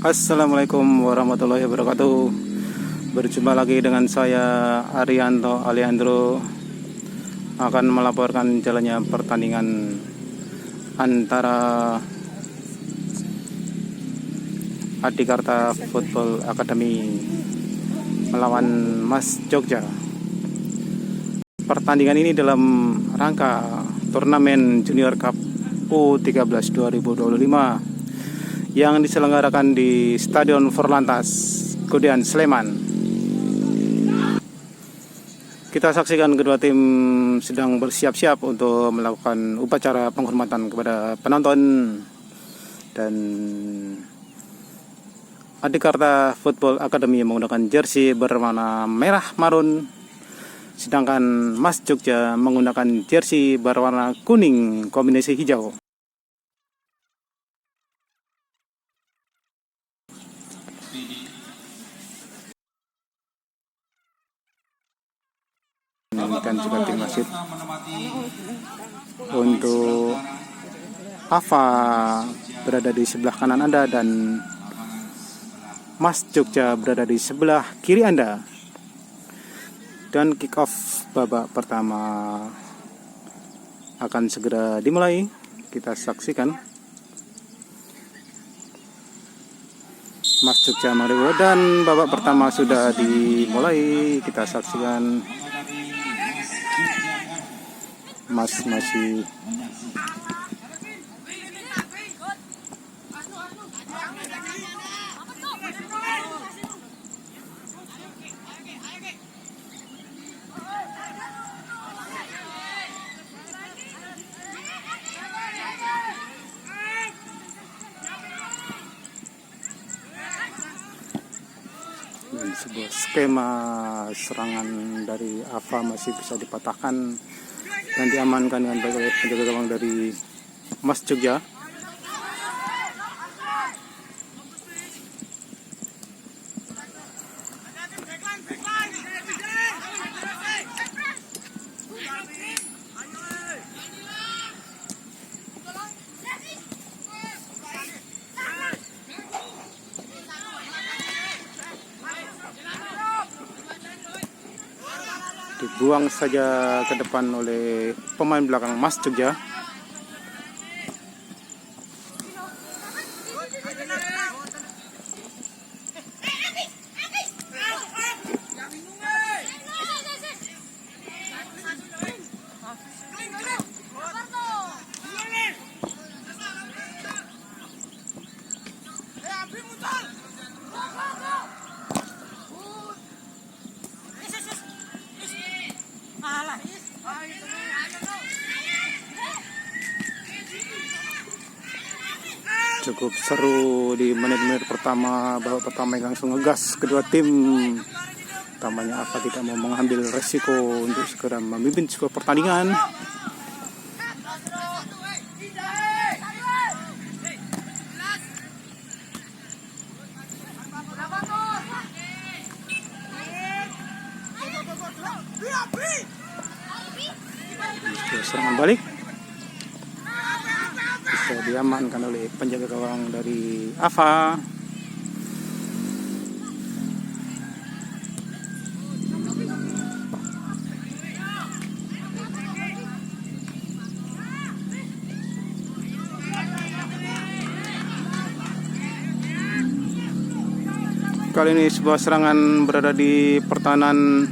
Assalamualaikum warahmatullahi wabarakatuh. Berjumpa lagi dengan saya Arianto Aliandro, akan melaporkan jalannya pertandingan antara Adikarta Football Academy melawan Mas Jogja. Pertandingan ini dalam rangka turnamen Junior Cup U13 2025 yang diselenggarakan di Stadion Forlantas Kudian Sleman. Kita saksikan kedua tim sedang bersiap-siap untuk melakukan upacara penghormatan kepada penonton, dan Adikarta Football Academy menggunakan jersey berwarna merah marun, sedangkan Mas Jogja menggunakan jersey berwarna kuning kombinasi hijau. Dan juga tim wasit. Untuk Ava berada di sebelah kanan Anda dan Mas Jogja berada di sebelah kiri Anda. Dan kick off babak pertama akan segera dimulai. Kita saksikan Mas Jogja Mario, dan babak pertama sudah dimulai. Kita saksikan Mas masih dan sebuah skema serangan dari Ava masih bisa dipatahkan dan diamankan dengan baik oleh penjaga gawang dari Mas Jogja. Dibuang saja ke depan oleh pemain belakang Mas Jogja. Cukup seru di menit-menit pertama, babak pertama yang langsung ngegas kedua tim. Utamanya Ava tidak mau mengambil resiko untuk segera memimpin sebuah pertandingan. Serangan balik bisa diamankan oleh penjaga gawang dari Ava. Kali ini sebuah serangan berada di pertahanan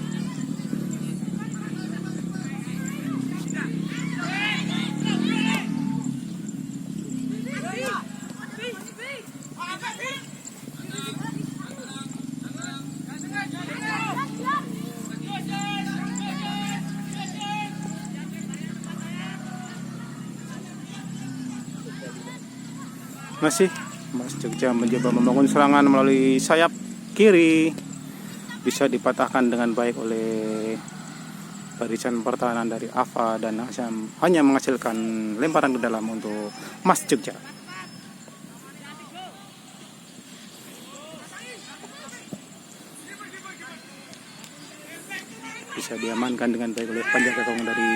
masih Mas Jogja mencoba membangun serangan melalui sayap kiri, bisa dipatahkan dengan baik oleh barisan pertahanan dari Ava dan hanya menghasilkan lemparan ke dalam untuk Mas Jogja. Bisa diamankan dengan baik oleh penjaga gawang dari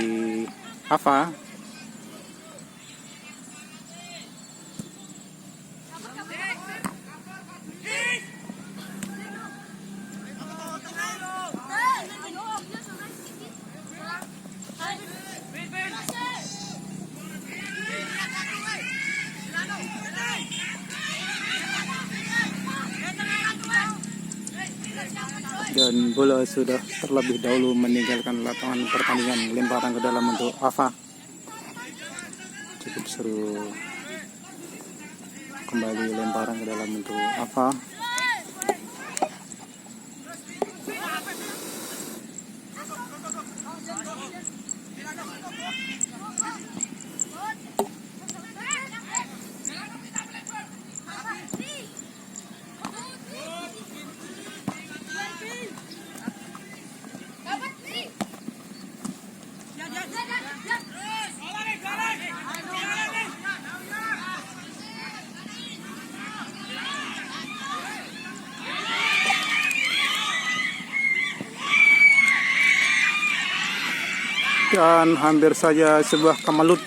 Ava. Dan bola sudah terlebih dahulu meninggalkan lapangan pertandingan. Lemparan ke dalam untuk Ava. Cukup seru. Kembali lemparan ke dalam untuk Ava. Dan hampir saja sebuah kamalut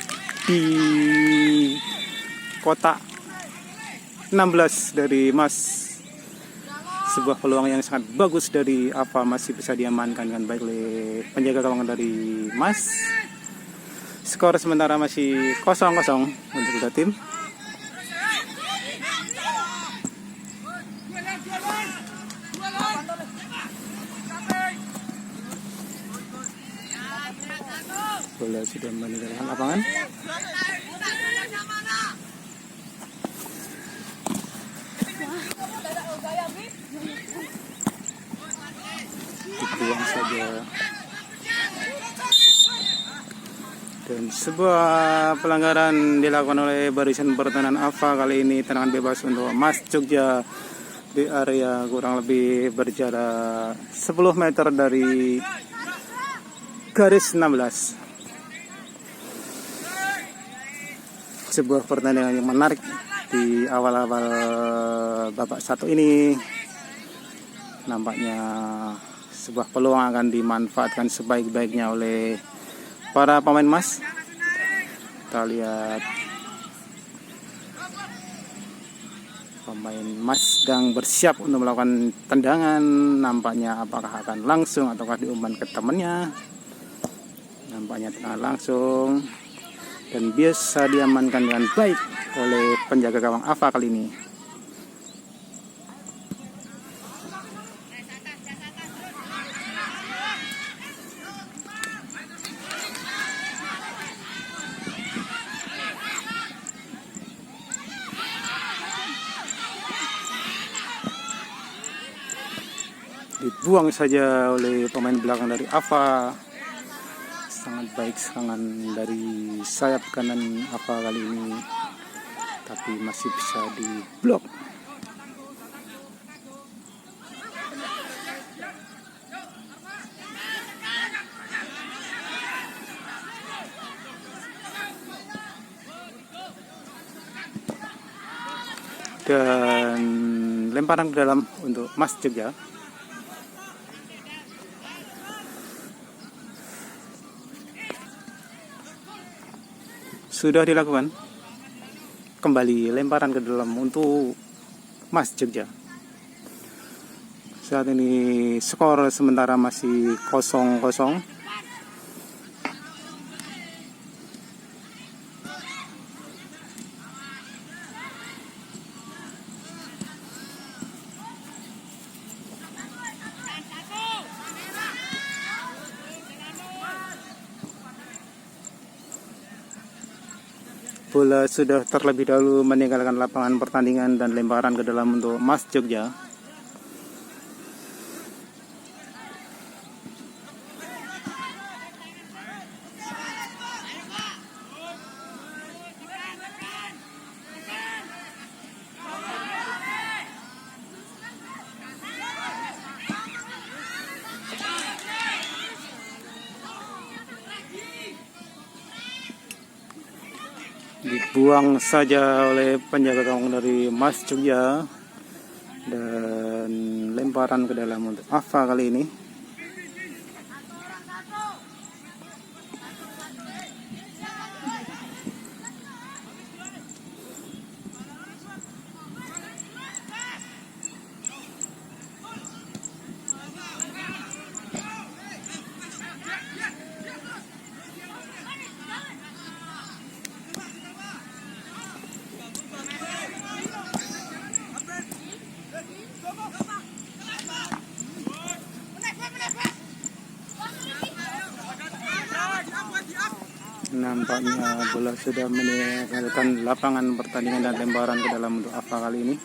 di kotak 16 dari Mas. Sebuah peluang yang sangat bagus dari Ava masih bisa diamankan dengan baik oleh penjaga gawang dari Mas. Skor sementara masih 0-0 untuk kedua tim. Bola sudah meninggalkan lapangan. Dibuang saja. Dan sebuah pelanggaran dilakukan oleh barisan pertahanan Ava. Kali ini tendangan bebas untuk Mas Jogja di area kurang lebih berjarak 10 meter dari garis 16. Sebuah pertandingan yang menarik di awal-awal babak satu ini. Nampaknya sebuah peluang akan dimanfaatkan sebaik-baiknya oleh para pemain Mas. Kita lihat pemain Mas sedang bersiap untuk melakukan tendangan. Nampaknya apakah akan langsung ataukah diumpan ke temannya. Nampaknya tendangan langsung. Dan biasa diamankan dengan baik oleh penjaga gawang Ava kali ini. Dibuang saja oleh pemain belakang dari Ava. Sangat baik serangan dari sayap kanan Ava kali ini, tapi masih bisa diblok. Dan lemparan ke dalam untuk Mas Jogja. Sudah dilakukan. Kembali lemparan ke dalam untuk Mas Jogja. Saat ini skor sementara masih 0-0. Bola sudah terlebih dahulu meninggalkan lapangan pertandingan dan lemparan ke dalam untuk Mas Jogja. Dibuang saja oleh penjaga gawang dari Mas Jogja. Dan lemparan ke dalam untuk Ava kali ini. Nampaknya bola sudah meninggalkan lapangan pertandingan dan lemparan ke dalam untuk AFA kali ini.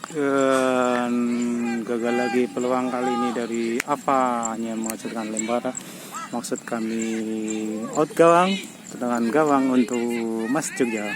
Dan gagal lagi peluang kali ini dari AFA, hanya menghasilkan lemparan. Maksud kami out gawang, tendangan gawang untuk Mas Jogja.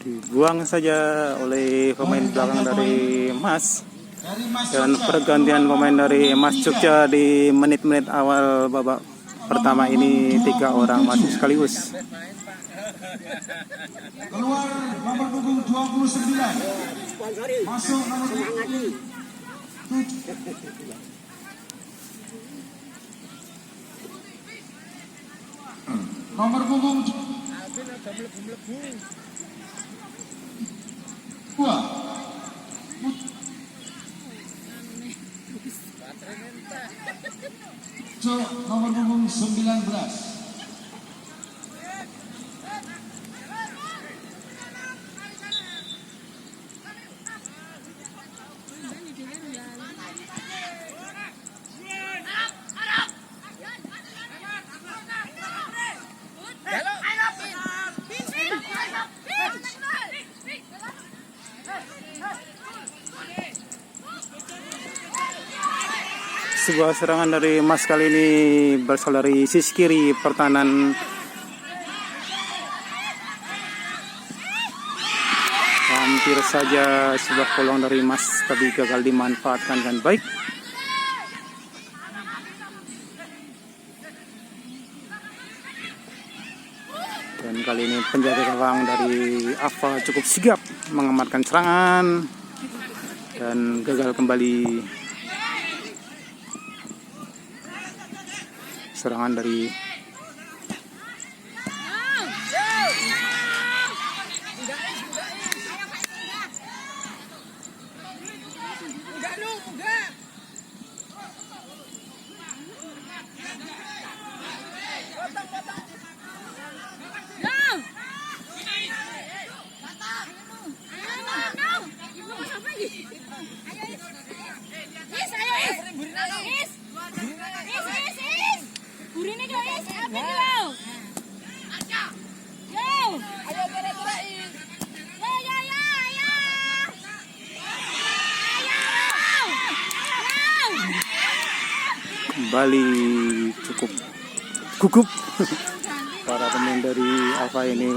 Dibuang saja oleh pemain belakang dari Mas. Dan pergantian pemain dari Mas Jogja di menit-menit awal babak pertama ini 3 orang masuk sekaligus. Keluar nomor punggung 29. Masuk nomor punggung 7. Nomor punggung 2. Nomor punggung 19. Sebuah serangan dari Mas kali ini berasal dari sisi kiri pertahanan. Hampir saja sebuah peluang dari Mas, tapi gagal dimanfaatkan dengan baik. Dan kali ini penjaga gawang dari AFA cukup sigap mengamankan serangan dan gagal kembali. Serangan dari kembali cukup gugup. Para pemain dari AFA ini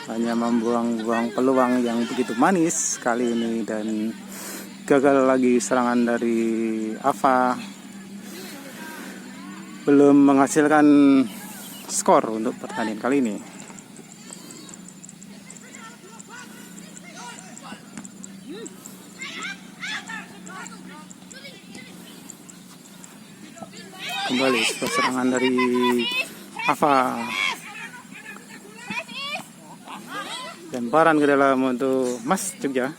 hanya membuang-buang peluang yang begitu manis kali ini, dan gagal lagi serangan dari AFA, belum menghasilkan skor untuk pertandingan kali ini. Kembali serangan dari AFA, lemparan ke dalam untuk Mas Jogja.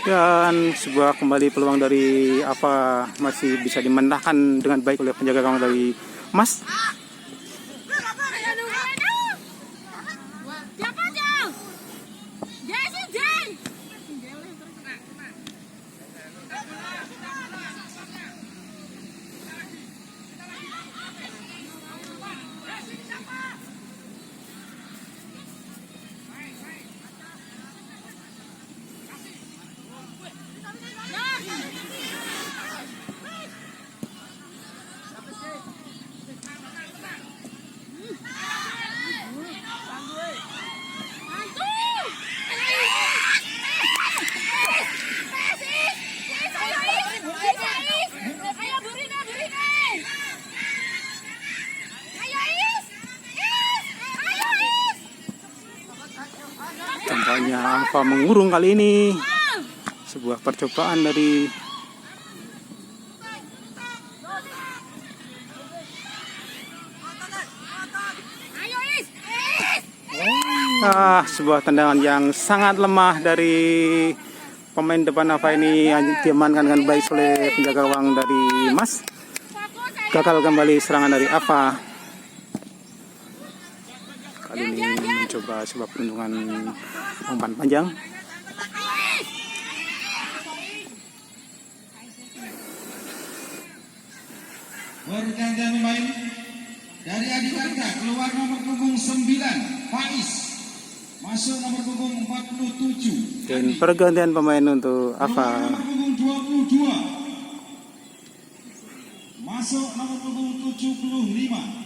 Dan sebuah kembali peluang dari apa masih bisa dimandahkan dengan baik oleh penjaga gawang dari Mas. Tampaknya Alfa mengurung kali ini. Sebuah percobaan dari sebuah tendangan yang sangat lemah dari pemain depan Alfa ini, diamankan dengan baik oleh penjaga gawang dari Mas. Gagal kembali serangan dari Alfa. Kali ini mencoba sebuah perundungan umpan panjang. Pergantian pemain dari Adikarta keluar nomor punggung 9 Faiz, masuk nomor punggung 47. Dan pergantian pemain untuk Keluar Alfa. nomor punggung 22, masuk nomor punggung 75.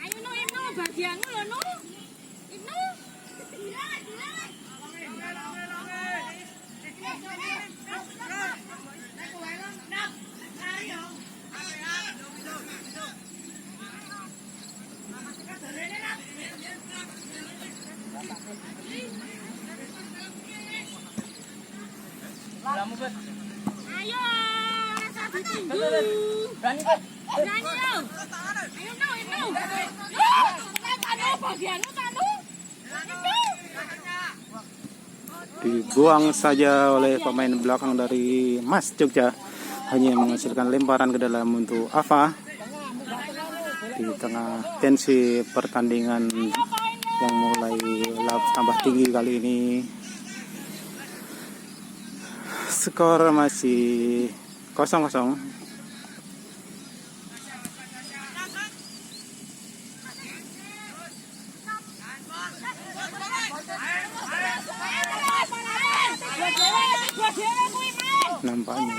Ayo no, Ibnu, bagianmu loh no. Ibnu. Ayo, rasa bertunggu. Berani lo. Ayo no, Ibnu. Tanu, bagianmu tanu. Ibnu. Dibuang saja oleh pemain belakang dari Mas Jogja, hanya menghasilkan lemparan ke dalam untuk Alfa. Di tengah tensi pertandingan yang mulai tambah tinggi kali ini, skor masih 0-0. Nampaknya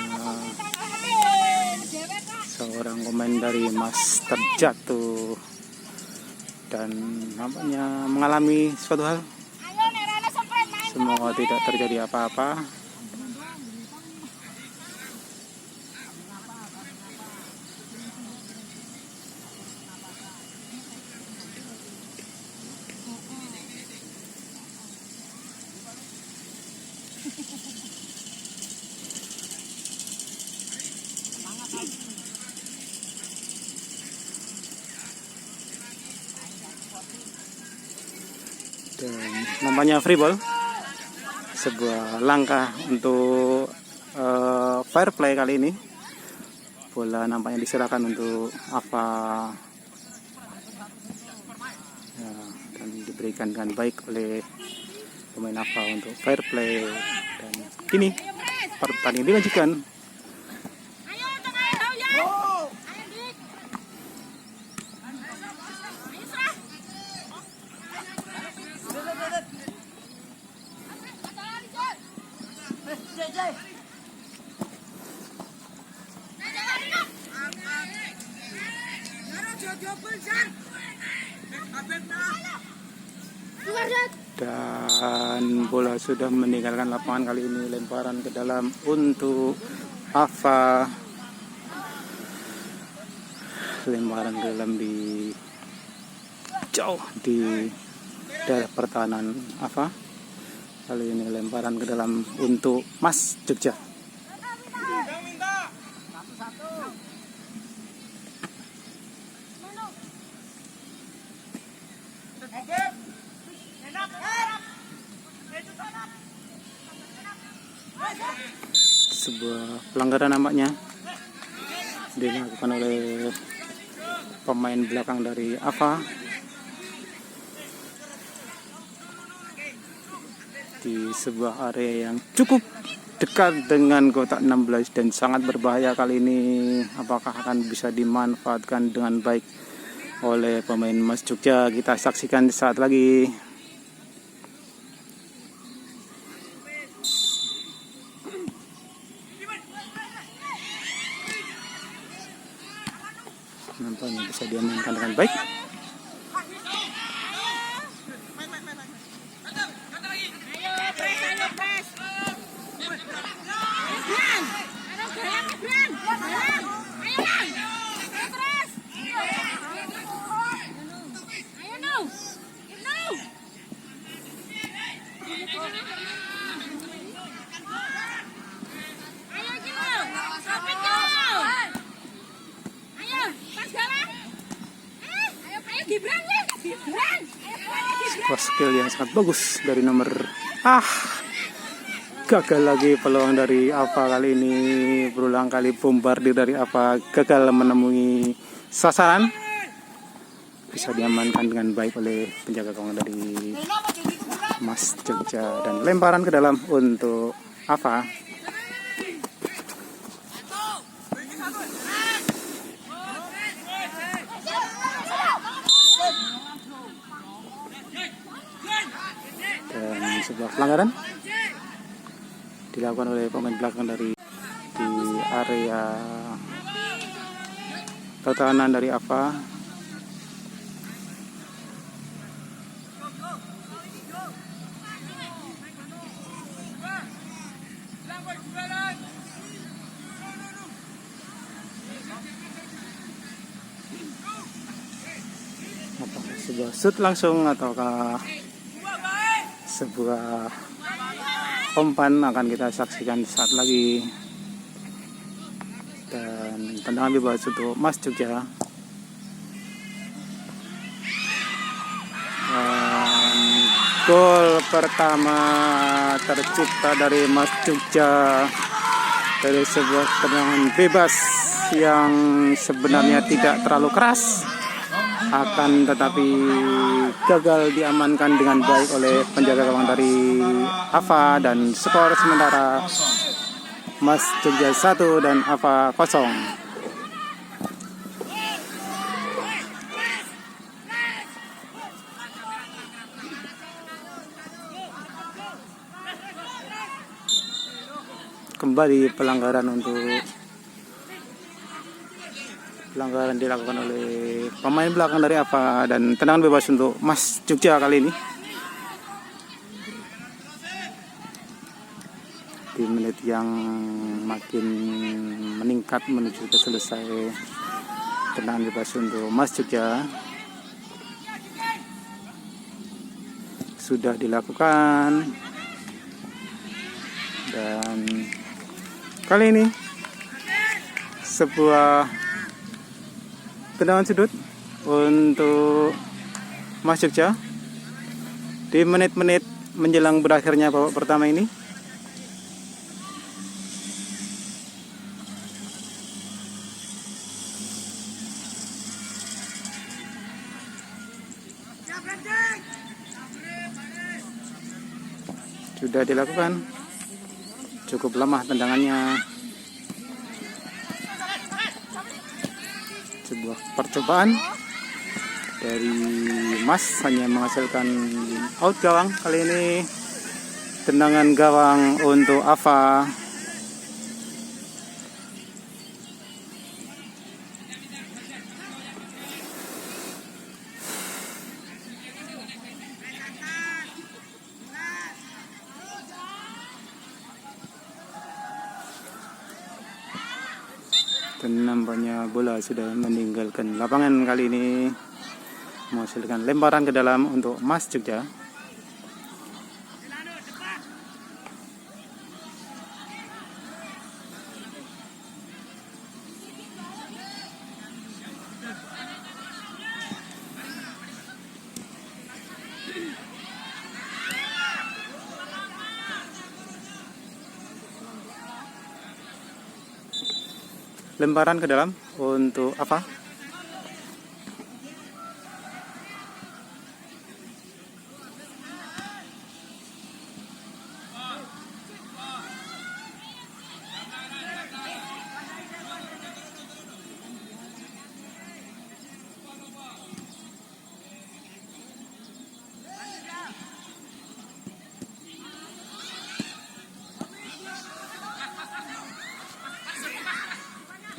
seorang pemain dari Mas terjatuh dan nampaknya mengalami suatu hal. Semoga tidak terjadi apa-apa. Dan nampaknya free ball, sebuah langkah untuk fair play kali ini. Bola nampaknya diserahkan untuk apa ya, dan diberikan dengan baik oleh pemain apa untuk fair play. Dan kini pertandingan dilanjutkan. Dan bola sudah meninggalkan lapangan kali ini, lemparan ke dalam untuk Alfa. Lemparan ke dalam di jauh di daerah pertahanan Alfa. Kali ini lemparan ke dalam untuk Mas Jogja. Sebuah pelanggaran nampaknya dilakukan oleh pemain belakang dari Ava di sebuah area yang cukup dekat dengan kotak 16 dan sangat berbahaya kali ini. Apakah akan bisa dimanfaatkan dengan baik oleh pemain Mas Jogja? Kita saksikan saat lagi. Nampaknya bisa diamankan dengan baik. Sebuah skill yang sangat bagus dari nomor gagal lagi peluang dari Ava kali ini. Berulang kali bombardir dari Ava gagal menemui sasaran. Bisa diamankan dengan baik oleh penjaga gawang dari Mas Jogja dan lemparan ke dalam untuk Ava. Dan sebuah pelanggaran dilakukan oleh pemain belakang dari di area pertahanan dari Ava. Apakah sebuah shoot langsung ataukah sebuah umpan akan kita saksikan saat lagi. Dan tendangan bebas untuk Mas Jogja. Dan gol pertama tercipta dari Mas Jogja dari sebuah tendangan bebas yang sebenarnya tidak terlalu keras, akan tetapi gagal diamankan dengan baik oleh penjaga gawang dari Ava dan skor sementara Mas Jogja 1 dan Ava 0. Kembali pelanggaran dilakukan oleh pemain belakang dari Ava dan tendangan bebas untuk Mas Jogja kali ini. Di menit yang makin meningkat menuju ke selesai, tendangan bebas untuk Mas Jogja sudah dilakukan dan kali ini sebuah tendangan sudut untuk Mas Jogja di menit-menit menjelang berakhirnya babak pertama ini. Sudah dilakukan, cukup lemah tendangannya. Sebuah percobaan dari Mas hanya menghasilkan out gawang. Kali ini tendangan gawang untuk Ava. Dan nampaknya bola sudah meninggalkan lapangan kali ini, menghasilkan lemparan ke dalam untuk Mas Jogja. lemparan ke dalam untuk apa?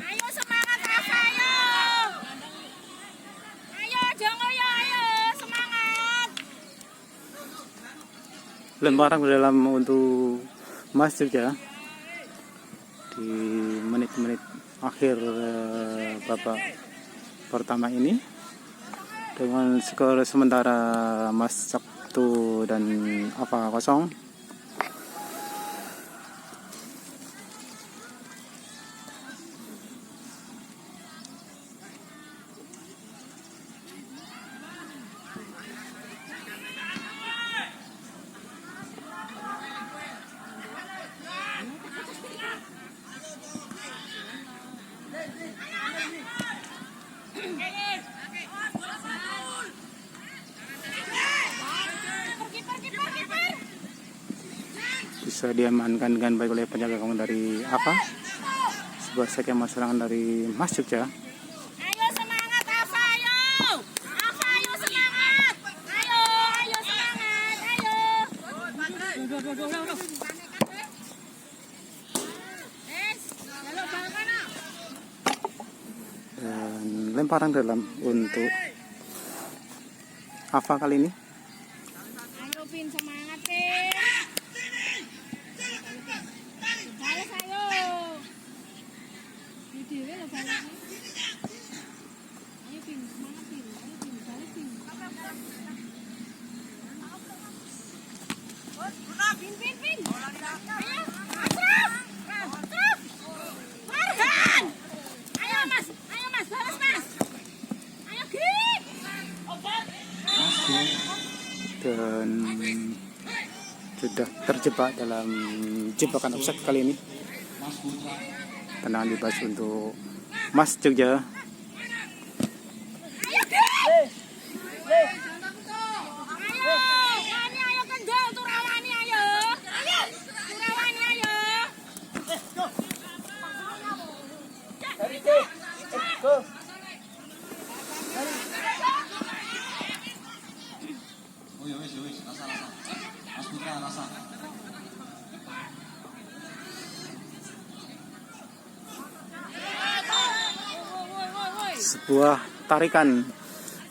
Ayo semangat Rafa, ayo. Ayo Jongo ya, ayo semangat. Lemparan ke dalam untuk Mas Jogja di menit-menit akhir babak pertama ini dengan skor sementara Mas 1 dan Ava 0. Kiper. Bisa diamankan dengan baik oleh penjaga gawang dari Ava. Sebuah serangan serangan dari Mas Jogja. Ayo semangat Rafa, ayo. Rafa, ayo semangat. Ayo semangat, ayo. Jaluk bal kana. Dan lemparan dalam untuk Ava kali ini. Ayo Pin, semangat Pin. Balas ayo. Di dhewe lho balasnya. Ayo Pin, semangat Pin. Ayo Pin, balik Pin. Pin. Ayo, masuk. Farhan. Ayo Mas, balas Mas. Ayo Gri. Dan sudah terjebak dalam jebakan offside kali ini. Tendangan bebas untuk Mas Jogja. Ayo kendal Turawani ayo. Turawani ayo. Oh ya wis, rasa. Mas Putra rasa. Sebuah tarikan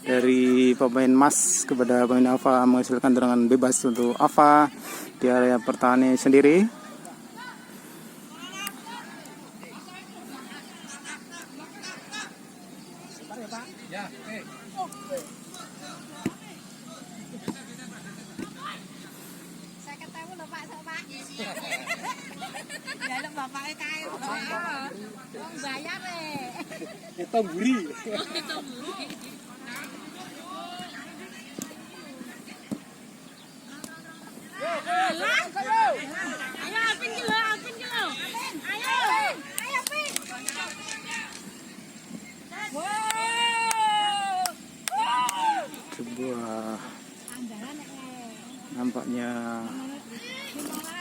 dari pemain Mas kepada pemain Ava menghasilkan tendangan bebas untuk Ava di area pertahanan sendiri. Saya ketemu lho Pak, Pak. Jaluk bapake kae. Wong bayar Kita buri. Ayo Alvin ki lho. Ayo Pin. Sebuah nampaknya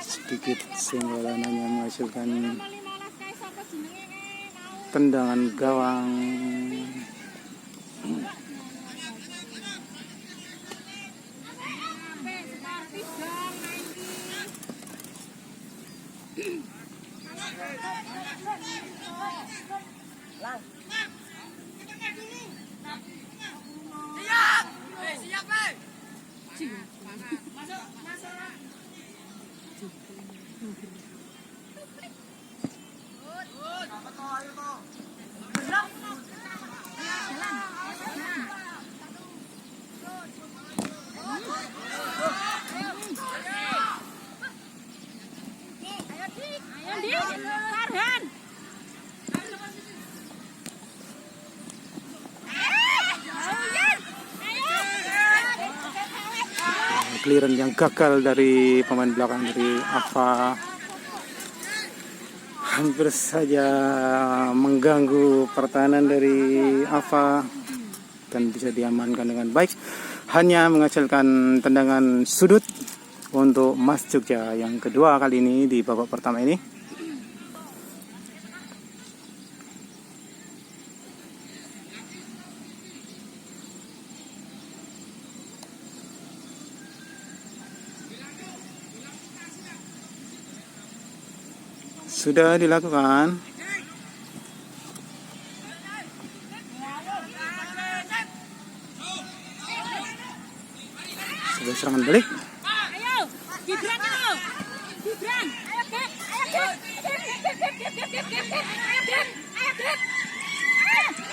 sedikit senggolan hanya menghasilkan 15 kae sapa jenenge tendangan gawang. Farhan. Clearance yang gagal dari pemain belakang dari Ava. hampir saja mengganggu pertahanan dari Ava dan bisa diamankan dengan baik, hanya menghasilkan tendangan sudut untuk Mas Jogja yang kedua kali ini di babak pertama ini. Sudah dilakukan. Sebuah serangan balik. Ayo, Gibran ayo. Gibran, ayo Beb.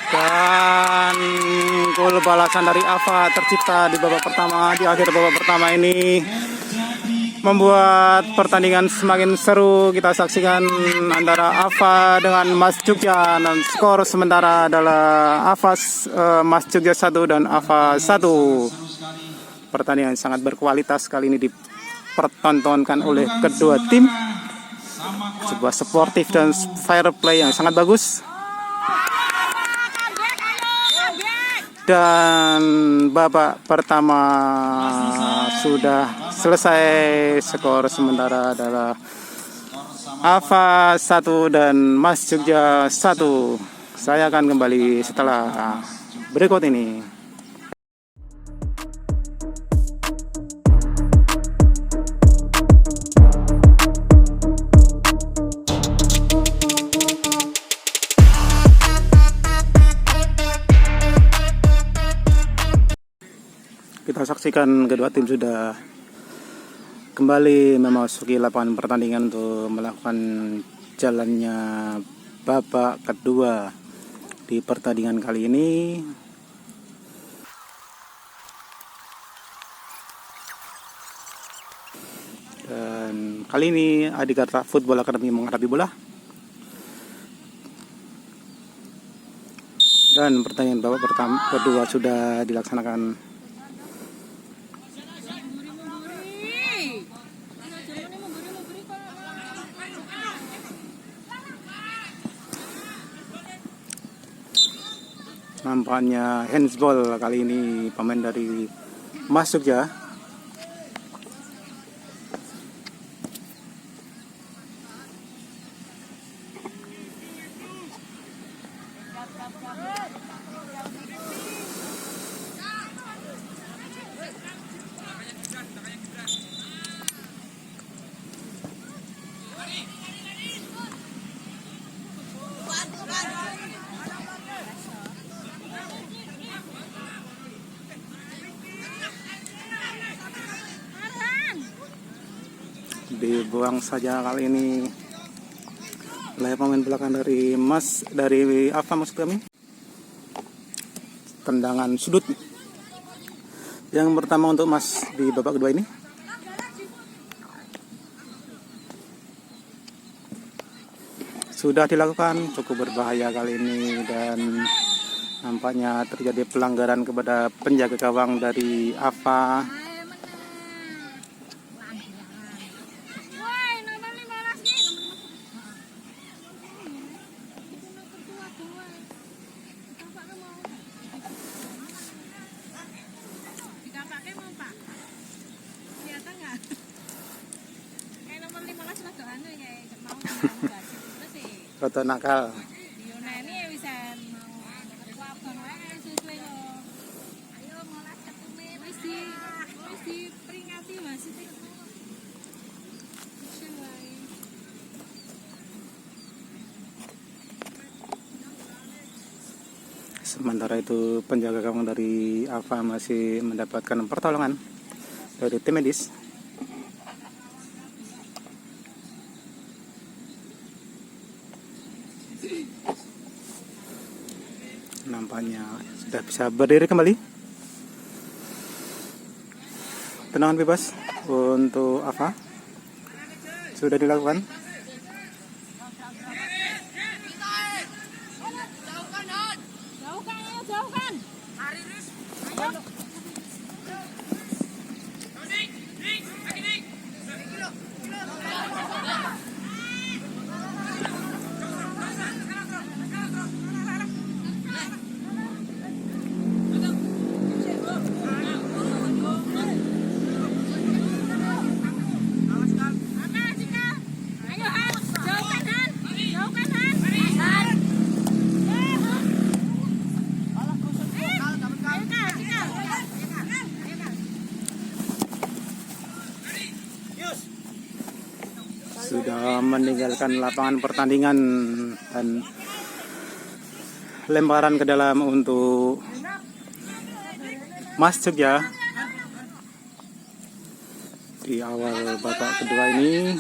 Dan gol balasan dari Ava tercipta di babak pertama, di akhir babak pertama ini membuat pertandingan semakin seru. Kita saksikan antara Ava dengan Mas Jogja, dan skor sementara adalah Mas Jogja 1 dan Ava 1. Pertandingan sangat berkualitas kali ini dipertontonkan oleh kedua tim. Sebuah sportif dan fair play yang sangat bagus. Dan babak pertama sudah selesai. Skor sementara adalah Ava 1 dan Mas Jogja 1. Saya akan kembali setelah berikut ini. Kita saksikan kedua tim sudah kembali memasuki lapangan pertandingan untuk melakukan jalannya babak kedua di pertandingan kali ini. Dan kali ini Adikarta Football Academy menghadapi bola. Dan pertandingan babak kedua sudah dilaksanakan. Nampaknya handsball kali ini pemain dari Mas Jogja. Dibuang saja kali ini oleh pemain belakang dari Ava maksud kami. Tendangan sudut yang pertama untuk Mas di babak kedua ini. Sudah dilakukan, cukup berbahaya kali ini dan nampaknya terjadi pelanggaran kepada penjaga gawang dari Ava. Roto nakal. Sementara itu penjaga gawang dari Ava masih mendapatkan pertolongan dari tim medis. Nampaknya sudah bisa berdiri kembali. Tendangan bebas untuk Ava sudah dilakukan. Jauhkan. sudah meninggalkan lapangan pertandingan dan lemparan ke dalam untuk Mas Jogja di awal babak kedua ini.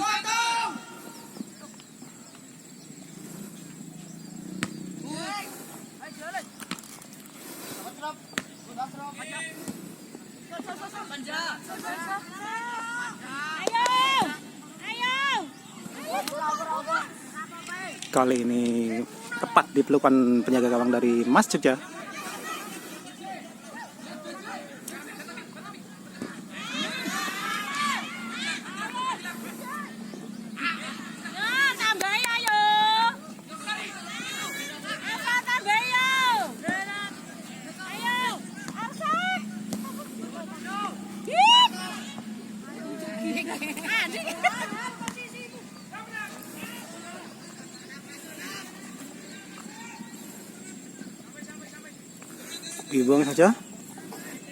Kali ini tepat di pelukan penjaga gawang dari Mas Jogja. Dibuang saja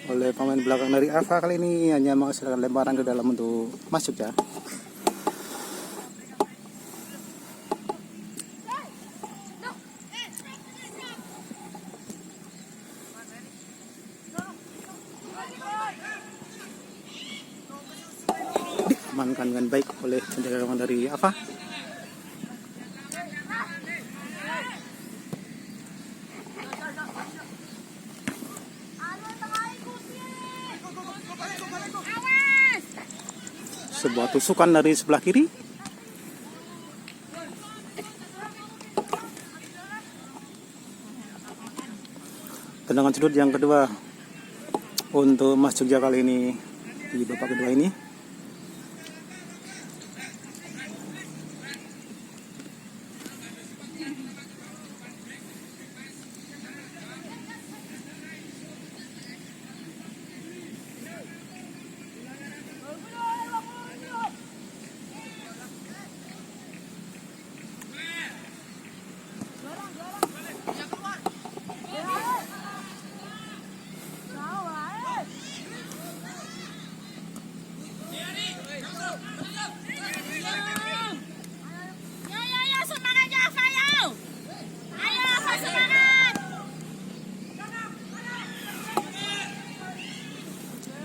oleh pemain belakang dari Ava. Kali ini hanya menghasilkan lemparan ke dalam untuk Mas Jogja. Diamankan dengan baik oleh penjaga gawang dari Ava. Sebuah tusukan dari sebelah kiri. Tendangan sudut yang kedua untuk Mas Jogja kali ini di babak kedua ini.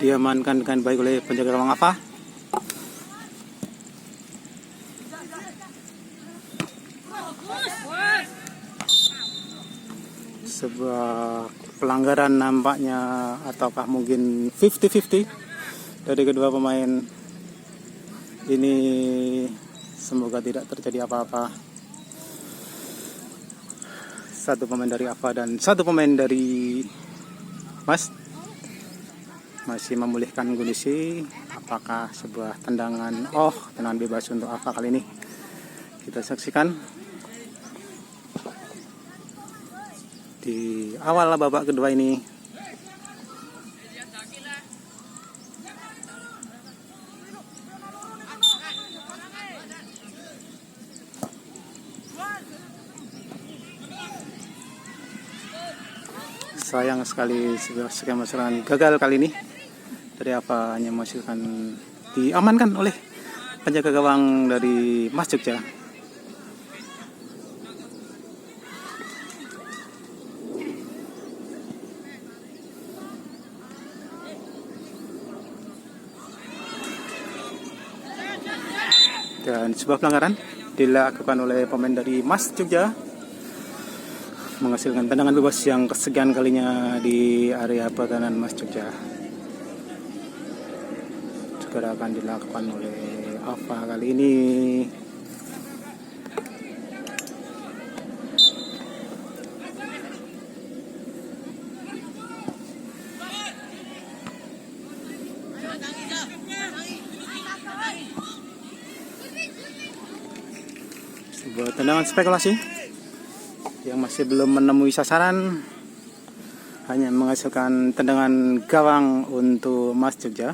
Diamankan dengan baik oleh penjaga gawang Ava. Sebuah pelanggaran nampaknya, ataukah mungkin 50-50 dari kedua pemain ini. Semoga tidak terjadi apa-apa. Satu pemain dari Ava dan satu pemain dari Mas masih memulihkan kondisi. Apakah sebuah tendangan bebas untuk Ava kali ini? Kita saksikan di awal babak kedua ini. Sayang sekali skema serangan gagal kali ini dari Ava, hanya menghasilkan, diamankan oleh penjaga gawang dari Mas Jogja. Dan sebuah pelanggaran dilakukan oleh pemain dari Mas Jogja, menghasilkan tendangan bebas yang kesekian kalinya di area pertahanan Mas Jogja. Segera akan dilakukan oleh Ava kali ini. Sebuah tendangan spekulasi yang masih belum menemui sasaran, hanya menghasilkan tendangan gawang untuk Mas Jogja.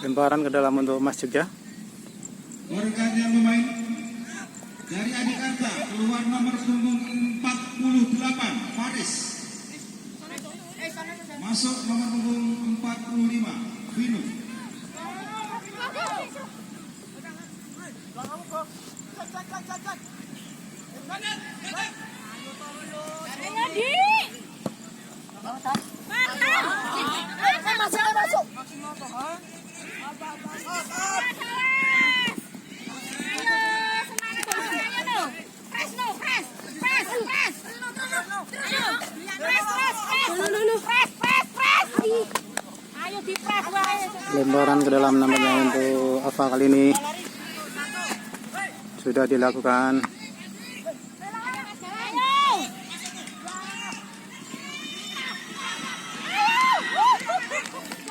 Lemparan ke dalam untuk Mas Jogja. Rekan yang bermain dari Adikarta keluar nomor punggung 48 Faris. Masuk nomor punggung 45 Vinu. Lemparan ke dalam nampaknya untuk Ava kali ini sudah dilakukan.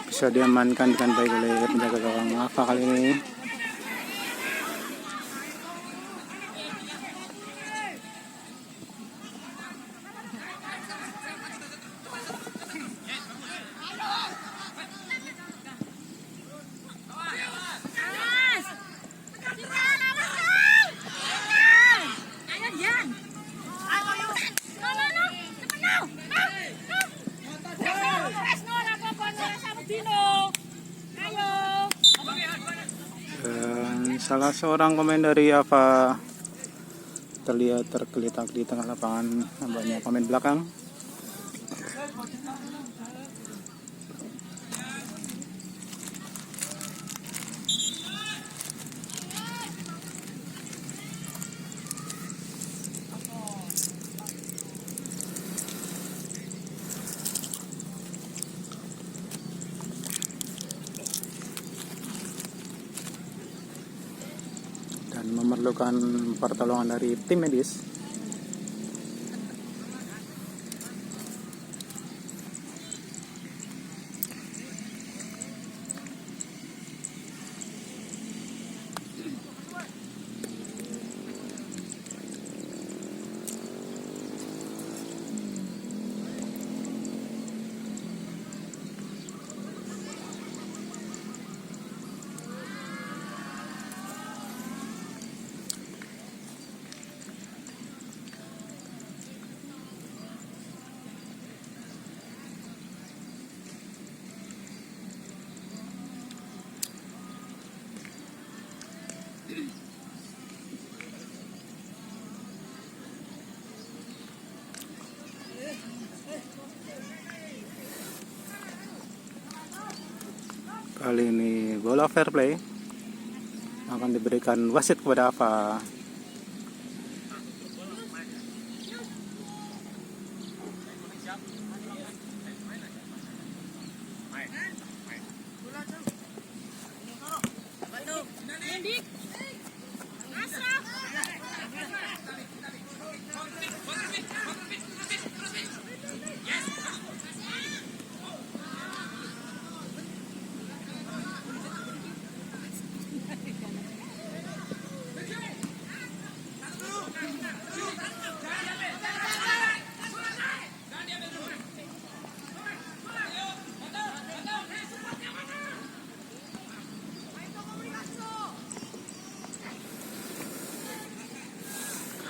Bisa diamankan dengan baik oleh penjaga gawang Ava kali ini. Dan salah seorang pemain dari Ava terlihat tergeletak di tengah lapangan, nampaknya pemain belakang. Dan memerlukan pertolongan dari tim medis. Kali ini bola fair play akan diberikan wasit kepada Ava.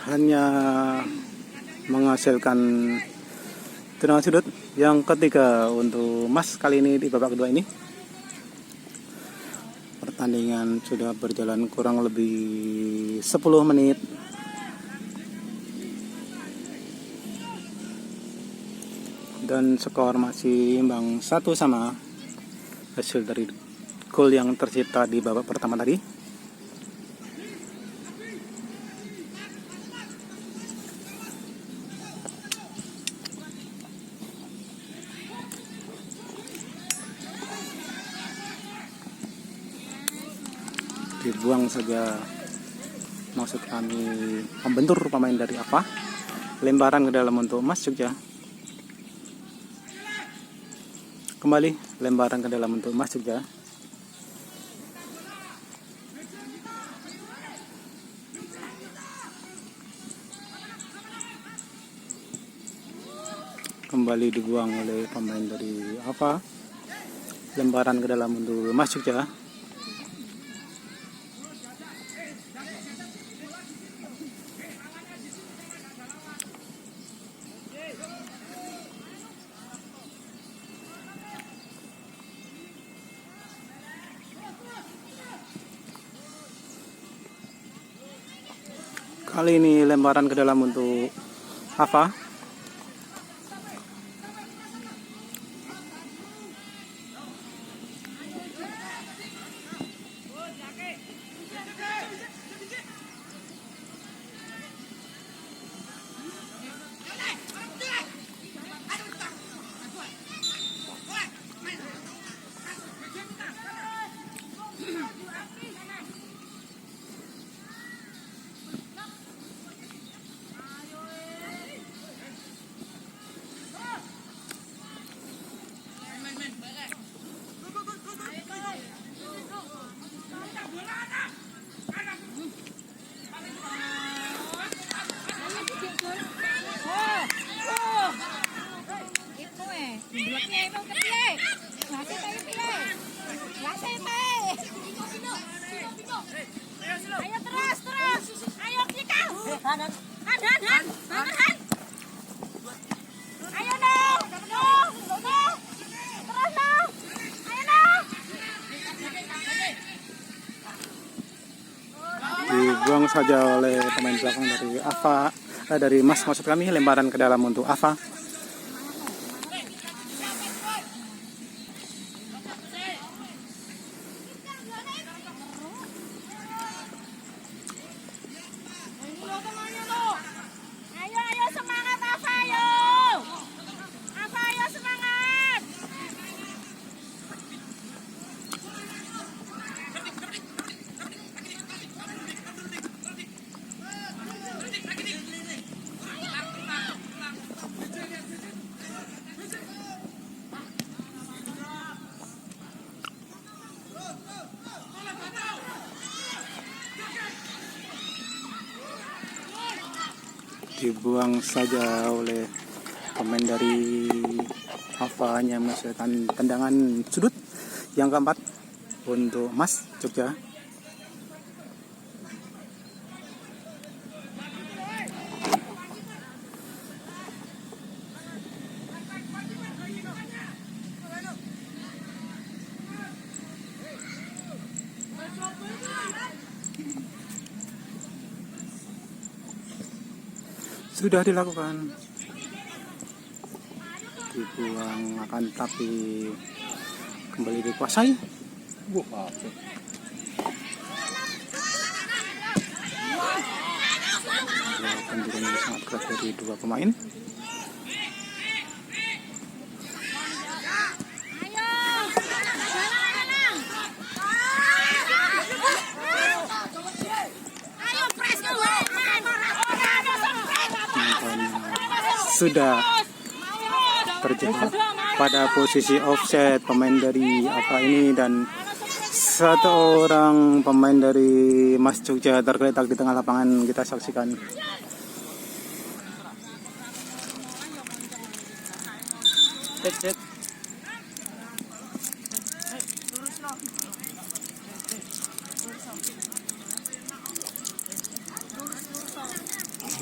Hanya menghasilkan tendangan sudut yang ketiga untuk Mas kali ini di babak kedua ini. Pertandingan sudah berjalan kurang lebih 10 menit. Dan skor masih imbang 1-1 hasil dari gol yang tercipta di babak pertama tadi. Dibuang saja, maksud kami membentur pemain dari Ava. Lemparan ke dalam untuk Mas Jogja. Kembali lemparan ke dalam untuk Mas Jogja. Kembali dibuang oleh pemain dari Ava. Lemparan ke dalam untuk Mas Jogja. Kali ini lemparan ke dalam untuk Ava. Ayo terus. Ayo kita. Han. Ayo dong. Terus dong. Ayo dong. Dibuang saja oleh pemain belakang dari Ava, dari Mas maksud kami, lemparan ke dalam untuk Ava. Ayo semangat Ava ayo. Ava ayo semangat. Dibuang saja oleh pemain dari Ava, hanya menghasilkan tendangan sudut yang keempat untuk Mas Jogja. Sudah dilakukan, dibuang akan tapi kembali dikuasai. Tendangan yang sangat keras dari dua pemain. Sudah terjebak pada posisi offset pemain dari Ava ini, dan satu orang pemain dari Mas Jogja tergeletak di tengah lapangan. Kita saksikan.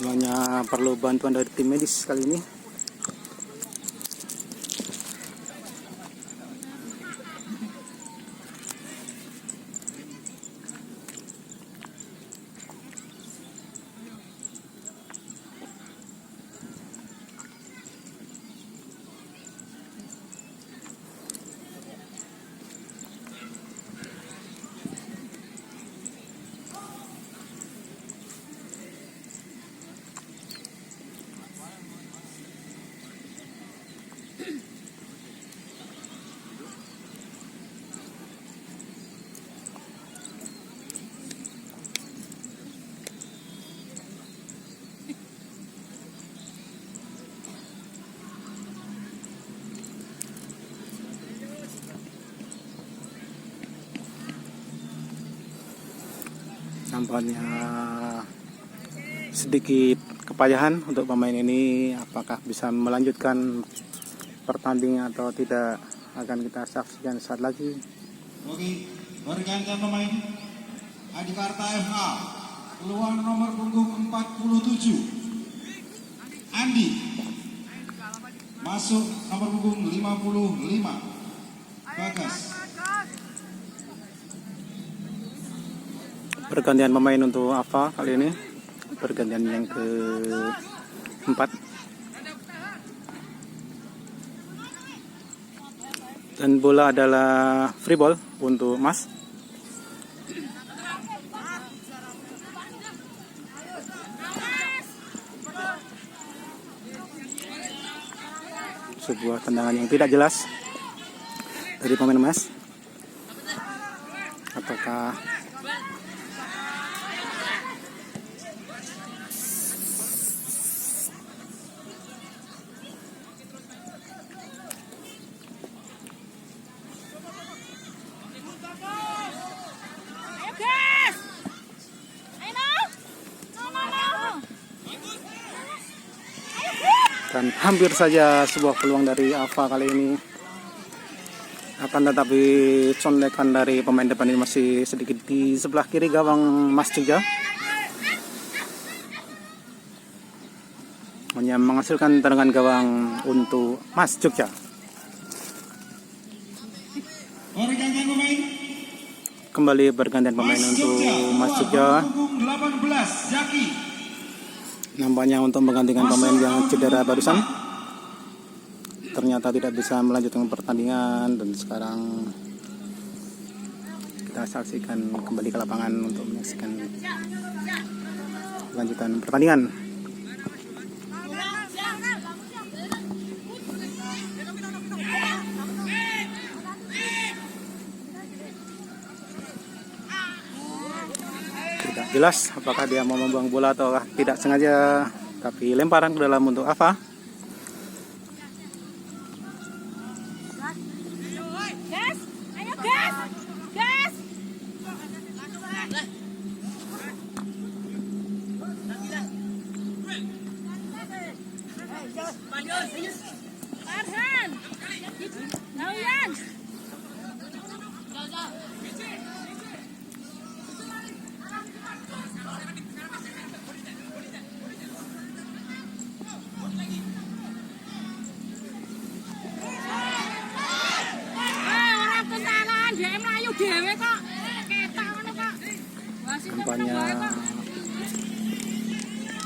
Hanya perlu bantuan dari tim medis kali ini. Nampaknya sedikit kepayahan untuk pemain ini. Apakah bisa melanjutkan pertandingan atau tidak, akan kita saksikan saat lagi. Oke, bergantian pemain Adikarta FA, keluar nomor punggung 47 Andi, masuk nomor punggung 55 Bagas. Pergantian pemain untuk Ava kali ini. pergantian yang keempat. Dan bola adalah free ball untuk Mas. Sebuah tendangan yang tidak jelas dari pemain Mas. Apakah dan hampir saja sebuah peluang dari Ava kali ini, akan tetapi contekan dari pemain depan ini masih sedikit di sebelah kiri gawang Mas Jogja, menghasilkan tendangan gawang untuk Mas Jogja. Pergantian pemain. Kembali bergantian pemain untuk Mas Jogja. 18 Zaki. Nampaknya untuk menggantikan pemain yang cedera barusan, ternyata tidak bisa melanjutkan pertandingan, dan sekarang kita saksikan kembali ke lapangan untuk menyaksikan lanjutan pertandingan. Tidak jelas apakah dia mau membuang bola atau tidak sengaja, tapi lemparan ke dalam untuk Ava. Gas, ayo gas, gas. Farhan, Nauyan. Kampanye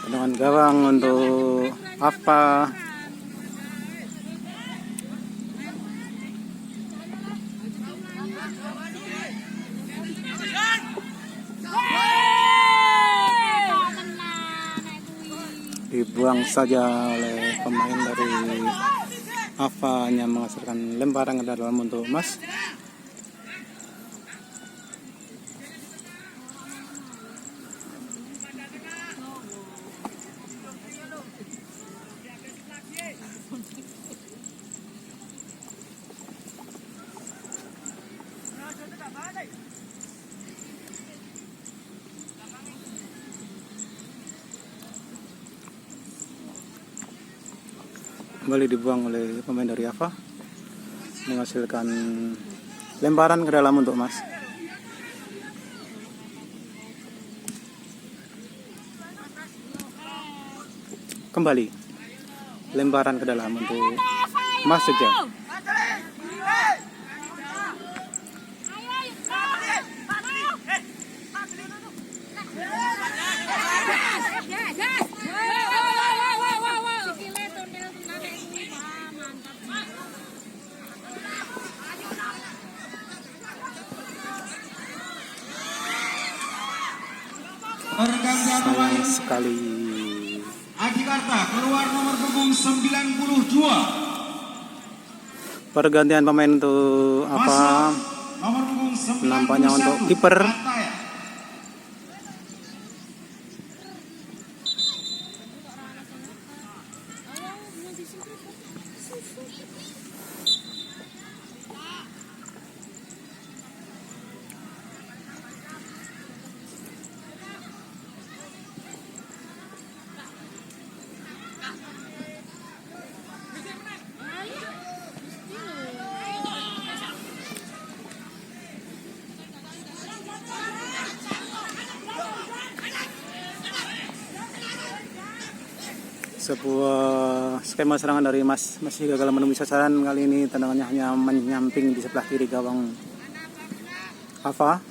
tendangan gawang untuk Ava. Dibuang saja oleh pemain dari Ava, hanya menghasilkan lemparan ke dalam untuk Mas. Kembali dibuang oleh pemain dari Ava, menghasilkan lemparan ke dalam untuk Mas. Kembali lemparan ke dalam untuk Mas Jogja. Pergantian Sayang pemain. sekali. Adikarta keluar nomor punggung 92. Pergantian pemain untuk apa? Nomor punggung 91. Nampaknya untuk kiper. Ataya. Sebuah skema serangan dari Mas masih gagal menemui sasaran. Kali ini tendangannya hanya menyamping di sebelah kiri gawang Ava.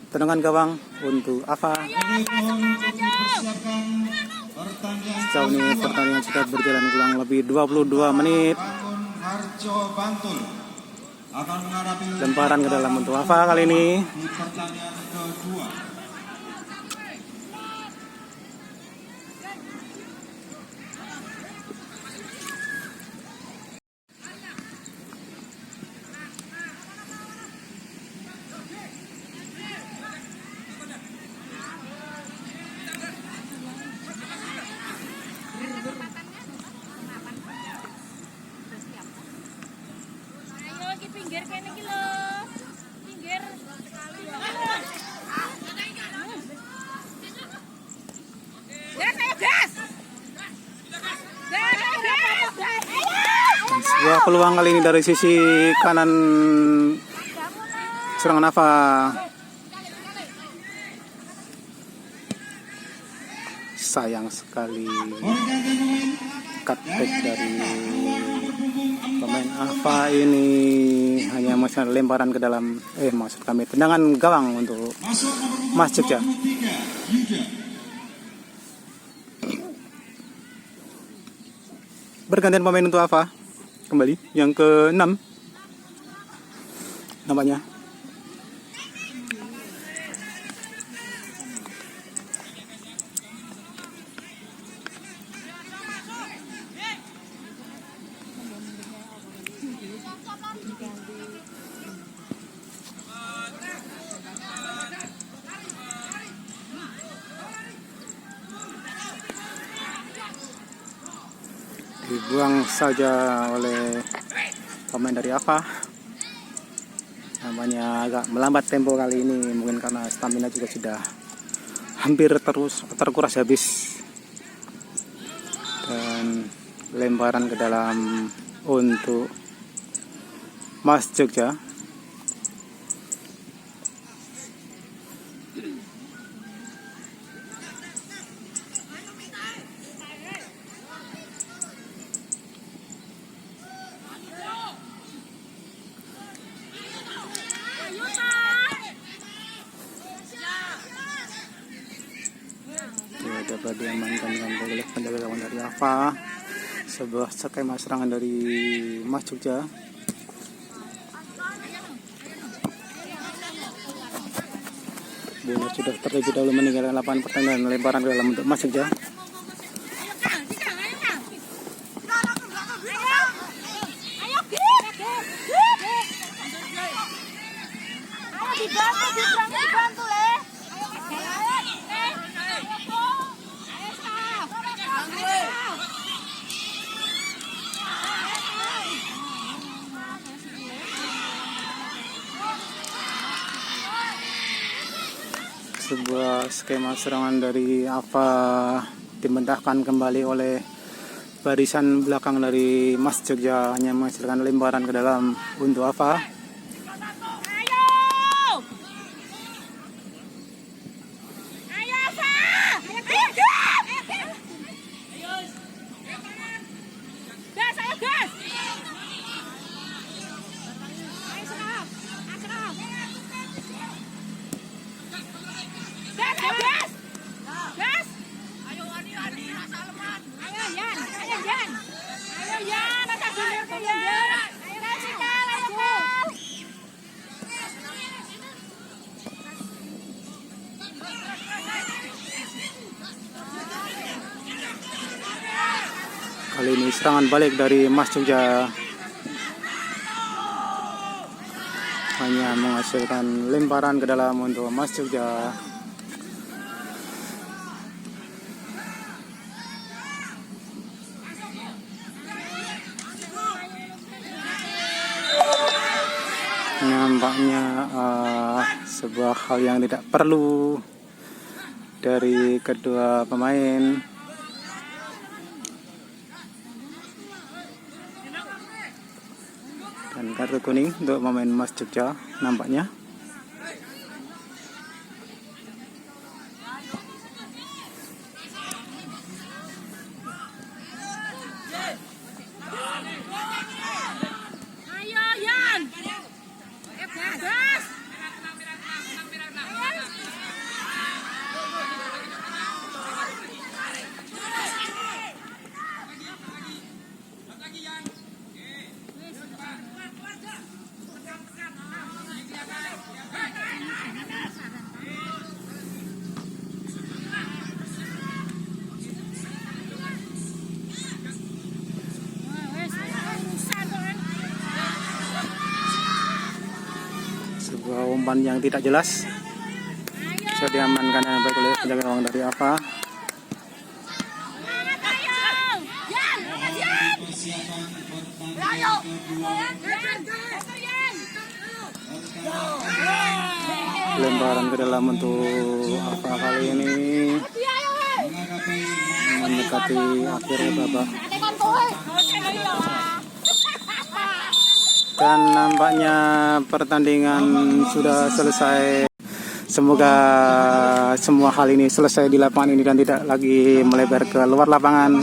tendangan gawang untuk Ava. Sejauh ini pertandingan sudah berjalan kurang lebih 22 menit. Harjo Bantul akan menghadapi Lemparan ke dalam untuk Ava kali ini. di pertandingan kedua. Ayo iki pinggir kene iki lho. Pinggir. Gas ayo gas. Gas ayo gas. Sebuah peluang kali ini dari sisi kanan serangan Ava. Sayang sekali cutback dari pemain Ava ini, hanya masih lemparan ke dalam maksud kami tendangan gawang untuk Masuk nomor Mas Jogja. 3 Yuda. Bergantian pemain untuk Ava kembali yang ke-6 nampaknya. Dibuang saja oleh pemain dari Ava. Namanya agak melambat tempo kali ini, mungkin karena stamina juga sudah hampir terkuras habis. Dan lemparan ke dalam untuk Mas Jogja. Tidak dapat diamankan dengan baik oleh penjaga gawang dari Ava. Sebuah skema serangan dari Mas Jogja. Bola sudah terlebih dahulu meninggalkan lapangan pertandingan, lemparan ke dalam untuk Mas Jogja. Dibantu le. Sebuah skema serangan dari Ava dibentahkan kembali oleh barisan belakang dari Mas Jogja, hanya menghasilkan lemparan ke dalam untuk Ava. Kali ini serangan balik dari Mas Jogja, hanya menghasilkan lemparan ke dalam untuk Mas Jogja. Nampaknya sebuah hal yang tidak perlu dari kedua pemain. Dan kartu kuning untuk pemain Mas Jogja nampaknya. Ayo Yan. Gas. Sebuah umpan yang tidak jelas bisa diamankan dengan baik oleh penjaga gawang dari AFA. Lemparan ke dalam untuk AFA kali ini mendekati akhir babak. Dan nampaknya pertandingan sudah selesai. Semoga semua hal ini selesai di lapangan ini dan tidak lagi melebar ke luar lapangan.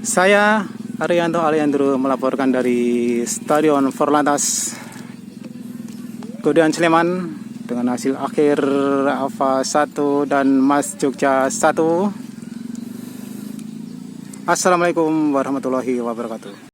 Saya Arianto Aliandro melaporkan dari Stadion Forlantas Godean Sleman dengan hasil akhir AFA 1 dan Mas Jogja 1. Assalamualaikum warahmatullahi wabarakatuh.